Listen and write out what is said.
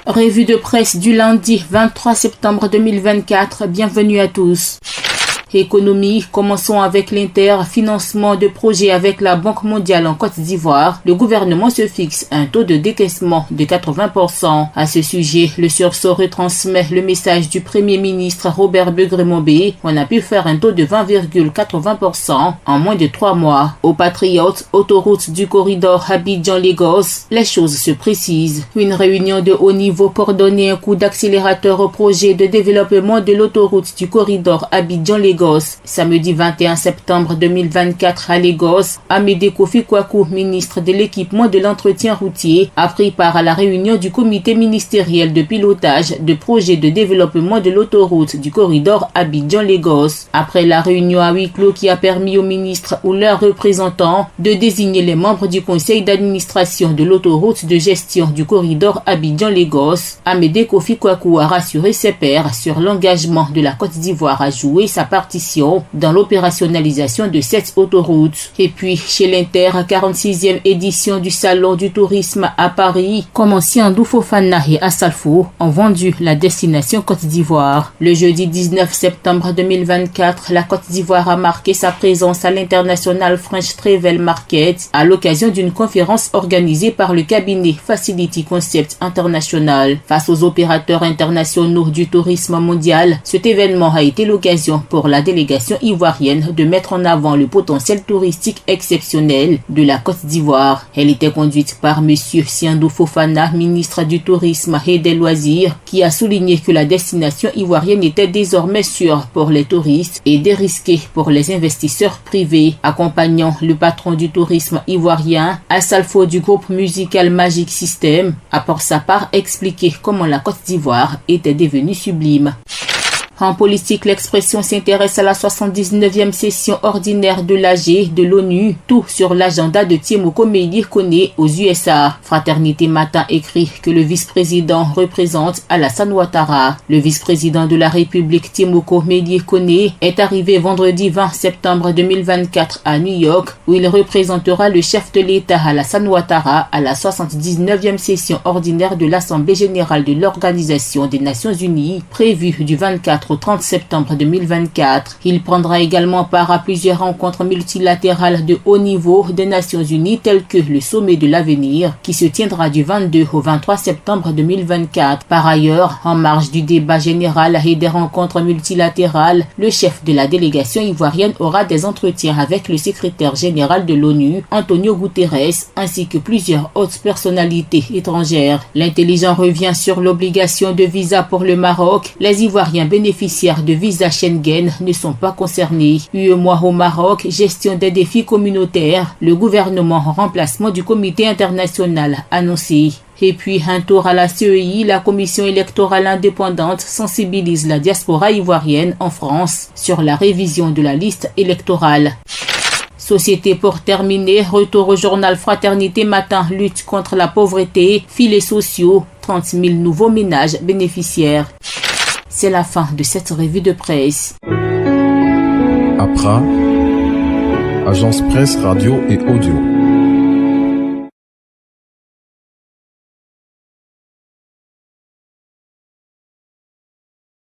Revue de presse du lundi 23 septembre 2024. Bienvenue à tous. Économie, commençons avec l'interfinancement de projets avec la Banque mondiale en Côte d'Ivoire. Le gouvernement se fixe un taux de décaissement de 80%. À ce sujet, le sursaut retransmet le message du Premier ministre Robert Begré-Mombé. On a pu faire un taux de 20,80% en moins de 3 mois. Aux patriotes, autoroute du corridor Abidjan-Lagos, les choses se précisent. Une réunion de haut niveau pour donner un coup d'accélérateur au projet de développement de l'autoroute du corridor Abidjan-Lagos. Samedi 21 septembre 2024 à Lagos, Amédée Kofi Kwaku, ministre de l'équipement de l'entretien routier, a pris part à la réunion du comité ministériel de pilotage de projet de développement de l'autoroute du corridor Abidjan-Lagos. Après la réunion à huis clos qui a permis aux ministres ou leurs représentants de désigner les membres du conseil d'administration de l'autoroute de gestion du corridor Abidjan-Lagos, Amédée Kofi Kwaku a rassuré ses pairs sur l'engagement de la Côte d'Ivoire à jouer sa partition dans l'opérationnalisation de cette autoroute. Et puis, chez l'Inter, 46e édition du Salon du tourisme à Paris, comme Siandou Fofana et Assalfo ont vendu la destination Côte d'Ivoire. Le jeudi 19 septembre 2024, la Côte d'Ivoire a marqué sa présence à l'International French Travel Market à l'occasion d'une conférence organisée par le cabinet Facility Concept International. Face aux opérateurs internationaux du tourisme mondial, cet événement a été l'occasion pour la délégation ivoirienne de mettre en avant le potentiel touristique exceptionnel de la Côte d'Ivoire. Elle était conduite par monsieur Siandou Fofana, ministre du Tourisme et des Loisirs, qui a souligné que la destination ivoirienne était désormais sûre pour les touristes et dérisquée pour les investisseurs privés. Accompagnant le patron du tourisme ivoirien, Assalfo du groupe musical Magic System, a pour sa part expliqué comment la Côte d'Ivoire était devenue sublime. En politique, l'Expression s'intéresse à la 79e session ordinaire de l'AG de l'ONU, tout sur l'agenda de Tiemoko Meïdir Kone aux USA. Fraternité Matin écrit que le vice-président représente Alassane Ouattara. Le vice-président de la République Tiemoko Meïdir Kone est arrivé vendredi 20 septembre 2024 à New York, où il représentera le chef de l'État Alassane Ouattara à la 79e session ordinaire de l'Assemblée générale de l'Organisation des Nations Unies, prévue du 24 au 30 septembre 2024. Il prendra également part à plusieurs rencontres multilatérales de haut niveau des Nations Unies telles que le sommet de l'avenir qui se tiendra du 22 au 23 septembre 2024. Par ailleurs, en marge du débat général et des rencontres multilatérales, le chef de la délégation ivoirienne aura des entretiens avec le secrétaire général de l'ONU, Antonio Guterres, ainsi que plusieurs hautes personnalités étrangères. L'intelligent revient sur l'obligation de visa pour le Maroc. Les Ivoiriens bénéficient de visa Schengen ne sont pas concernés. UEMOA au Maroc, gestion des défis communautaires, le gouvernement en remplacement du comité international annoncé. Et puis un tour à la CEI, la commission électorale indépendante sensibilise la diaspora ivoirienne en France sur la révision de la liste électorale. Société pour terminer, retour au journal Fraternité Matin, lutte contre la pauvreté, filets sociaux, 30 000 nouveaux ménages bénéficiaires. C'est la fin de cette revue de presse. APRA, Agence Presse Radio et Audio.